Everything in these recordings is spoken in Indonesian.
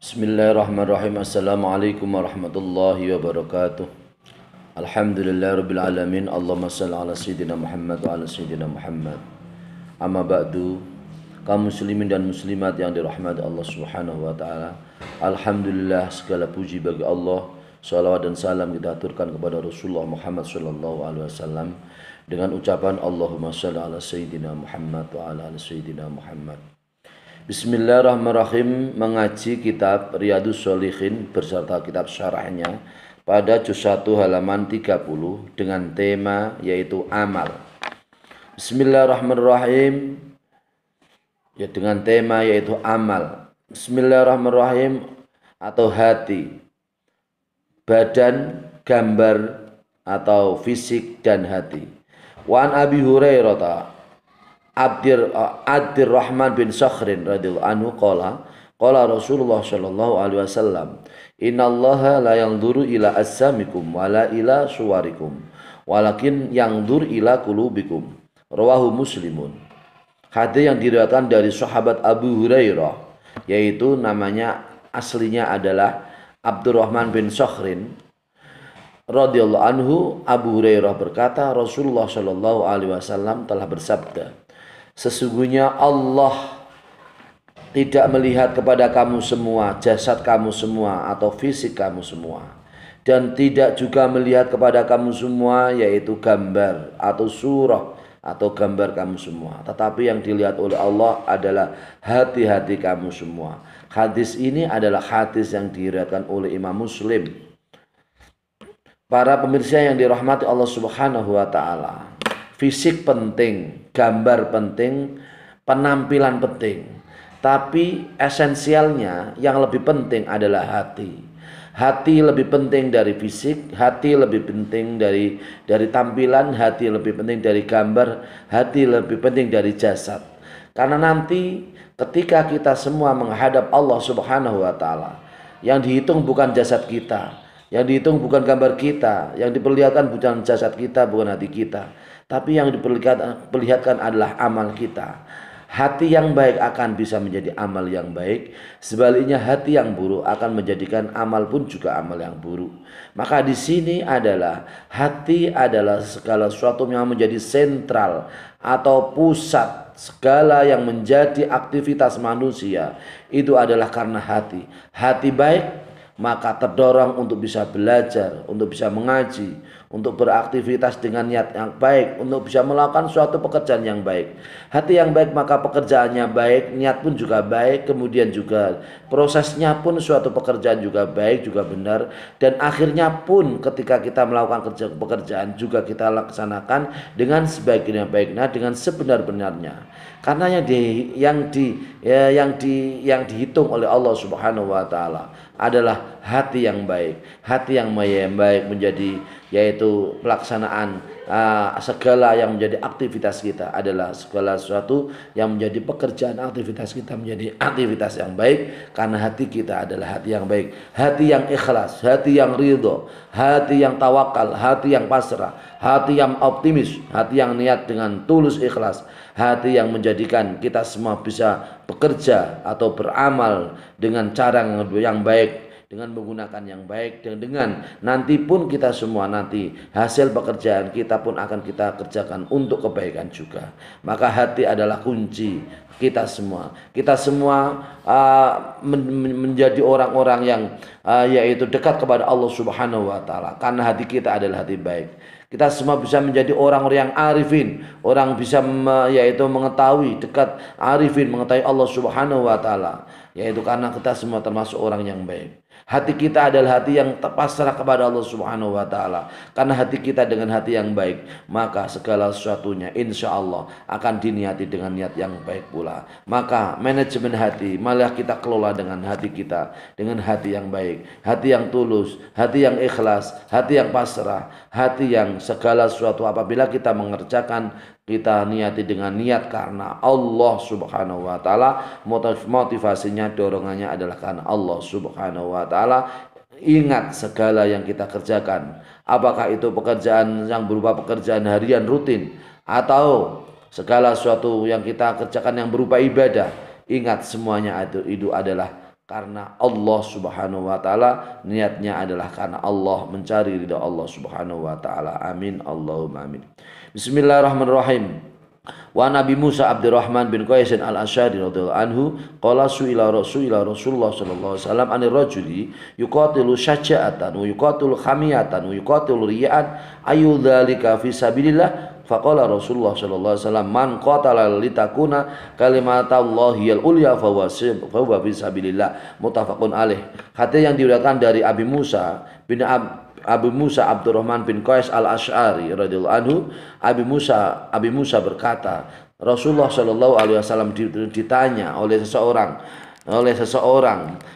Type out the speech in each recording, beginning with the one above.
Bismillahirrahmanirrahim. Assalamualaikum warahmatullahi wabarakatuh. Alhamdulillahirabbil alamin. Allahumma shalli ala sayyidina Muhammad wa ala sayyidina Muhammad. Amma ba'du. Kaum muslimin dan muslimat yang dirahmati Allah Subhanahu wa taala. Alhamdulillah, segala puji bagi Allah. Salawat dan salam kita aturkan kepada Rasulullah Muhammad sallallahu alaihi wasallam dengan ucapan Allahumma shalli ala sayyidina Muhammad wa ala ali sayyidina Muhammad. Bismillahirrahmanirrahim. Mengaji kitab Riyadhus Shalihin beserta kitab syarahnya pada juz 1 halaman 30 dengan tema yaitu amal. Bismillahirrahmanirrahim. Ya, dengan tema yaitu amal. Bismillahirrahmanirrahim atau hati, badan, gambar atau fisik dan hati. Wa an Abi Hurairah Abdurrahman bin Sakhrin radhiyallahu anhu qala Rasulullah sallallahu alaihi wasallam, innallaha la yanzuru ila assamikum wala ila suwarikum walakin yanzur ila qulubikum, rawahu Muslimun. Hadis yang diriwayatkan dari sahabat Abu Hurairah, yaitu namanya aslinya adalah Abdurrahman bin Sakhrin radhiyallahu anhu. Abu Hurairah berkata, Rasulullah sallallahu alaihi wasallam telah bersabda, sesungguhnya Allah tidak melihat kepada kamu semua, jasad kamu semua atau fisik kamu semua, dan tidak juga melihat kepada kamu semua yaitu gambar atau surah atau gambar kamu semua, tetapi yang dilihat oleh Allah adalah hati-hati kamu semua. Hadis ini adalah hadis yang diriwayatkan oleh Imam Muslim. Para pemirsa yang dirahmati Allah Subhanahu wa taala, fisik penting, gambar penting, penampilan penting, tapi esensialnya yang lebih penting adalah hati. Hati lebih penting dari fisik, hati lebih penting dari tampilan, hati lebih penting dari gambar, hati lebih penting dari jasad. Karena nanti ketika kita semua menghadap Allah Subhanahu wa taala, yang dihitung bukan jasad kita, yang dihitung bukan gambar kita, yang diperlihatkan bukan jasad kita, bukan hati kita, tapi yang diperlihatkan adalah amal kita. Hati yang baik akan bisa menjadi amal yang baik. Sebaliknya hati yang buruk akan menjadikan amal pun juga amal yang buruk. Maka di sini adalah hati adalah segala sesuatu yang menjadi sentral atau pusat segala yang menjadi aktivitas manusia. Itu adalah karena hati. Hati baik maka terdorong untuk bisa belajar, untuk bisa mengaji, untuk beraktivitas dengan niat yang baik, untuk bisa melakukan suatu pekerjaan yang baik. Hati yang baik maka pekerjaannya baik, niat pun juga baik, kemudian juga prosesnya pun suatu pekerjaan juga baik, juga benar, dan akhirnya pun ketika kita melakukan pekerjaan juga kita laksanakan dengan sebaik-baiknya, dengan sebenar-benarnya. Karena yang dihitung oleh Allah Subhanahu wa taala adalah hati yang baik. Hati yang baik menjadi yaitu pelaksanaan segala yang menjadi aktivitas kita adalah segala sesuatu yang menjadi pekerjaan aktivitas kita menjadi aktivitas yang baik karena hati kita adalah hati yang baik, hati yang ikhlas, hati yang ridho, hati yang tawakal, hati yang pasrah, hati yang optimis, hati yang niat dengan tulus ikhlas, hati yang menjadikan kita semua bisa bekerja atau beramal dengan cara yang baik, dengan menggunakan yang baik, dan dengan nanti pun kita semua nanti hasil pekerjaan kita pun akan kita kerjakan untuk kebaikan juga. Maka hati adalah kunci kita semua. Kita semua menjadi orang-orang yang yaitu dekat kepada Allah Subhanahu wa taala karena hati kita adalah hati baik. Kita semua bisa menjadi orang-orang yang arifin, orang bisa yaitu mengetahui dekat arifin, mengetahui Allah Subhanahu wa taala, yaitu karena kita semua termasuk orang yang baik. Hati kita adalah hati yang terpasrah kepada Allah Subhanahu wa taala. Karena hati kita dengan hati yang baik, maka segala sesuatunya insya Allah akan diniati dengan niat yang baik pula. Maka manajemen hati malah kita kelola dengan hati kita, dengan hati yang baik, hati yang tulus, hati yang ikhlas, hati yang pasrah, hati yang segala sesuatu apabila kita mengerjakan kita niati dengan niat karena Allah Subhanahu wa taala. Motivasinya, dorongannya adalah karena Allah Subhanahu wa taala. Ingat segala yang kita kerjakan, apakah itu pekerjaan yang berupa pekerjaan harian rutin atau segala sesuatu yang kita kerjakan yang berupa ibadah, ingat semuanya itu adalah karena Allah Subhanahu wa taala, niatnya adalah karena Allah, mencari ridha Allah Subhanahu wa taala. Amin Allahumma amin. Bismillahirrahmanirrahim. Wa Nabi Musa Abdurrahman bin Qais al-Asy'ari radhiyallahu anhu qala su'ila Rasulullah sallallahu alaihi wasallam anir rajuli yuqatilu syaja'atan wa yuqatilu khamiyatan wa yuqatilu riya'an ayu dzalika fi sabilillah faqala Rasulullah sallallahu alaihi wasallam man qatala litakuna kalimatallahi al-ulya fa huwa fi sabilillah muttafaqun alaih. Hadis yang diriwayatkan dari Abi Musa Abdurrahman bin Qais al-Asy'ari radhiyallahu anhu. Abi Musa berkata, Rasulullah Shallallahu alaihi wasallam ditanya oleh seseorang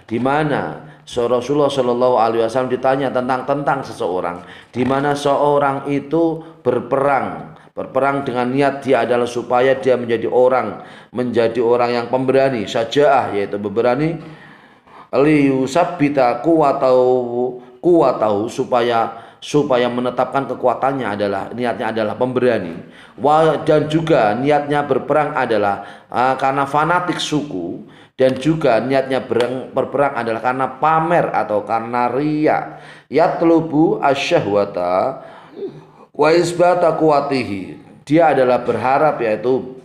di mana Rasulullah Shallallahu alaihi wasallam ditanya tentang seseorang di mana seorang itu berperang dengan niat dia adalah supaya dia menjadi orang yang pemberani, syaja'ah yaitu berani, liyusabbita kuwatahu supaya menetapkan kekuatannya adalah niatnya adalah pemberani, dan juga niatnya berperang adalah karena fanatik suku, dan juga niatnya berperang adalah karena pamer atau karena riya. Yatlubu asyahwata wa isbata kuwatihi, dia adalah berharap yaitu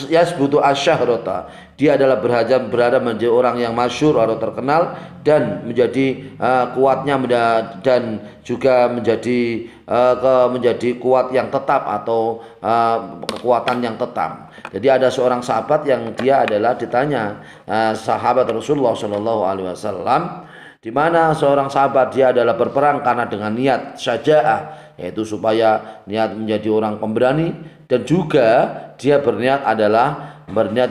yasbutu asyahrata, dia adalah berharap menjadi orang yang masyhur atau terkenal dan menjadi kuatnya dan juga menjadi kuat yang tetap atau kekuatan yang tetap. Jadi ada seorang sahabat yang dia adalah ditanya, sahabat Rasulullah Shallallahu alaihi wasallam, di mana seorang sahabat dia adalah berperang karena dengan niat syaja'ah, yaitu supaya niat menjadi orang pemberani, dan juga dia berniat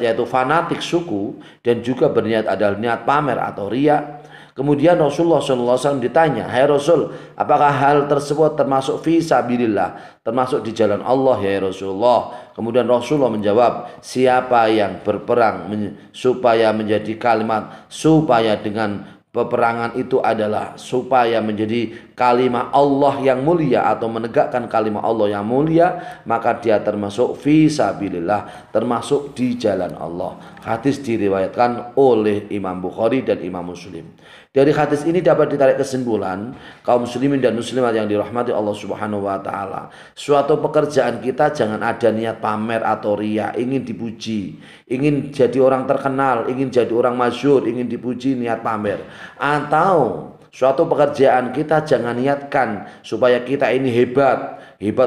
yaitu fanatik suku, dan juga berniat adalah niat pamer atau riya. Kemudian Rasulullah SAW ditanya, hai Rasul, apakah hal tersebut termasuk fi sabilillah, termasuk di jalan Allah ya Rasulullah? Kemudian Rasulullah menjawab, siapa yang berperang supaya menjadi kalimat, supaya dengan peperangan itu adalah supaya menjadi kalimat Allah yang mulia atau menegakkan kalimat Allah yang mulia, maka dia termasuk fi sabilillah, termasuk di jalan Allah. Hadis diriwayatkan oleh Imam Bukhari dan Imam Muslim. Dari hadis ini dapat ditarik kesimpulan, kaum muslimin dan muslimat yang dirahmati Allah Subhanahu wa taala, suatu pekerjaan kita jangan ada niat pamer atau riya, ingin dipuji, ingin jadi orang terkenal, ingin jadi orang masyhur, ingin dipuji, niat pamer. Atau suatu pekerjaan kita jangan niatkan supaya kita ini hebat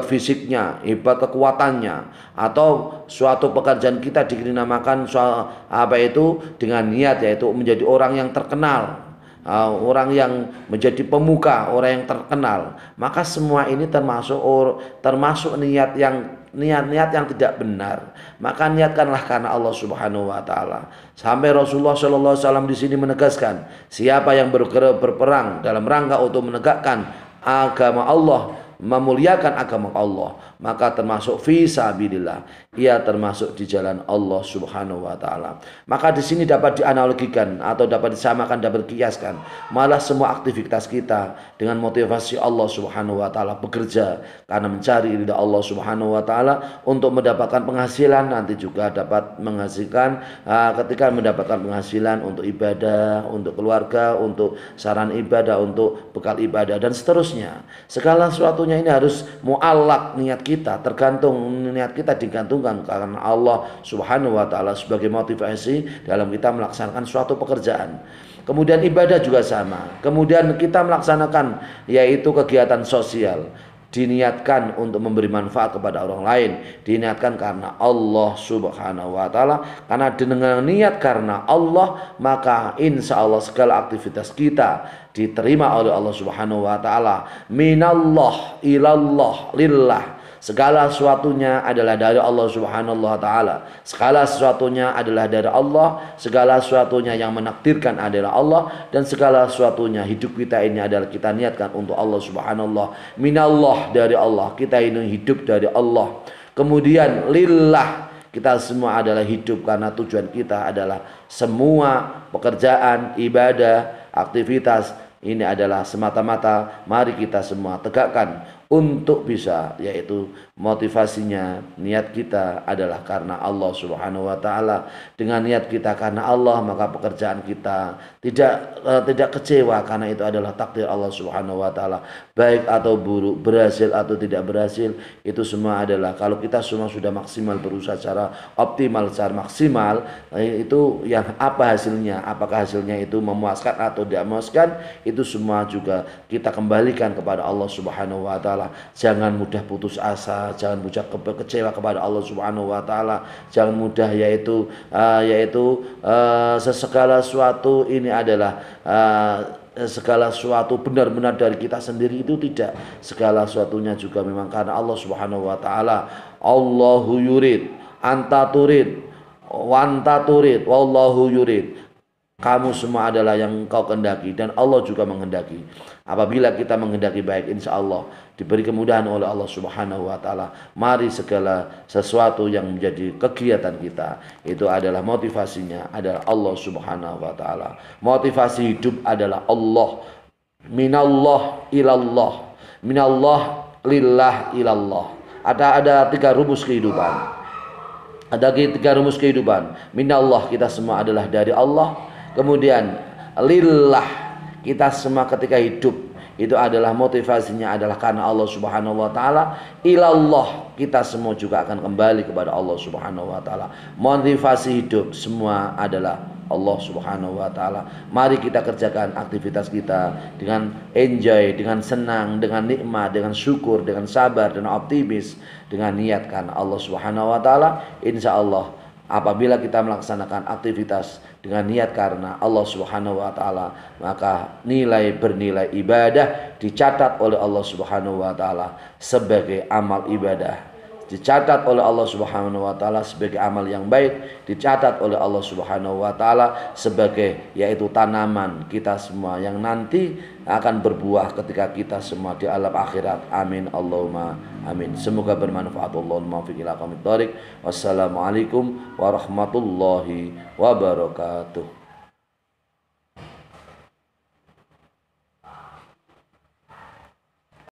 fisiknya, hebat kekuatannya, atau suatu pekerjaan kita dinamakan dengan niat yaitu menjadi orang yang terkenal, orang yang menjadi pemuka, orang yang terkenal. Maka semua ini termasuk niat yang tidak benar. Maka niatkanlah karena Allah Subhanahu wa taala. Sampai Rasulullah sallallahu alaihi wasallam di sini menegaskan, siapa yang berperang dalam rangka untuk menegakkan agama Allah, memuliakan agama Allah, maka termasuk fi sabilillah, ia termasuk di jalan Allah Subhanahu wa taala. Maka di sini dapat dianalogikan atau dapat disamakan, dapat dikiaskan, malah semua aktivitas kita dengan motivasi Allah Subhanahu wa taala, bekerja karena mencari ridha Allah Subhanahu wa taala untuk mendapatkan penghasilan, nanti juga dapat menghasilkan ketika mendapatkan penghasilan untuk ibadah, untuk keluarga, untuk saran ibadah, untuk bekal ibadah dan seterusnya. Segala sesuatunya ini harus mu'allaq niat kita, tergantung niat kita digantungkan karena Allah Subhanahu wa taala sebagai motivasi dalam kita melaksanakan suatu pekerjaan. Kemudian ibadah juga sama. Kemudian kita melaksanakan yaitu kegiatan sosial, diniatkan untuk memberi manfaat kepada orang lain, diniatkan karena Allah Subhanahu wa taala. Karena dengan niat karena Allah, maka insya Allah segala aktivitas kita diterima oleh Allah Subhanahu wa taala. Minallah ilallah lillah, segala sesuatunya adalah dari Allah Subhanahu wa taala. Segala sesuatunya adalah dari Allah, segala sesuatunya yang menakdirkan adalah Allah, dan segala sesuatunya hidup kita ini adalah kita niatkan untuk Allah Subhanahu wa taala. Minallah, dari Allah, kita ini hidup dari Allah. Kemudian lillah, kita semua adalah hidup karena tujuan kita adalah semua pekerjaan, ibadah, aktivitas ini adalah semata-mata mari kita semua tegakkan untuk bisa, yaitu motivasinya niat kita adalah karena Allah Subhanahu wa taala. Dengan niat kita karena Allah, maka pekerjaan kita tidak kecewa karena itu adalah takdir Allah Subhanahu wa taala. Baik atau buruk, berhasil atau tidak berhasil, itu semua adalah kalau kita semua sudah maksimal berusaha secara optimal, secara maksimal, itu yang apa hasilnya? Apakah hasilnya itu memuaskan atau tidak memuaskan? Itu semua juga kita kembalikan kepada Allah Subhanahu wa taala. Jangan mudah putus asa, jangan mudah kecewa kepada Allah Subhanahu wa taala, jangan mudah yaitu segala sesuatu ini adalah segala sesuatu benar-benar dari kita sendiri, itu tidak. Segala sesuatunya juga memang karena Allah Subhanahu wa taala. Allahu yurid, anta turid, wa anta turid, wallahu yurid. Kamu semua adalah yang engkau kehendaki dan Allah juga menghendaki. Apabila kita menghendaki baik, insya Allah diberi kemudahan oleh Allah Subhanahu wa taala. Mari segala sesuatu yang menjadi kegiatan kita itu adalah motivasinya adalah Allah Subhanahu wa taala. Motivasi hidup adalah Allah. Minallah ilallah, minallah lillah ilallah. Ada tiga rumus kehidupan. Ada tiga rumus kehidupan. Minallah, kita semua adalah dari Allah. Kemudian lillah, kita semua ketika hidup itu adalah motivasinya adalah karena Allah Subhanahu wa taala. Ilallah, kita semua juga akan kembali kepada Allah Subhanahu wa taala. Motivasi hidup semua adalah Allah Subhanahu wa taala. Mari kita kerjakan aktivitas kita dengan enjoy, dengan senang, dengan nikmat, dengan syukur, dengan sabar, dengan optimis, dengan niat karena Allah Subhanahu wa taala. Insyaallah apabila kita melaksanakan aktivitas dengan niat karena Allah Subhanahu wa taala, maka bernilai ibadah dicatat oleh Allah Subhanahu wa taala sebagai amal ibadah. Dicatat oleh Allah Subhanahu wa taala sebagai amal yang baik, dicatat oleh Allah Subhanahu wa taala sebagai yaitu tanaman kita semua yang nanti akan berbuah ketika kita semua di alam akhirat. Amin Allahumma amin. Semoga bermanfaat. Allahumma muwaffiq ila aqwamit thoriq. Wassalamualaikum warahmatullahi wabarakatuh.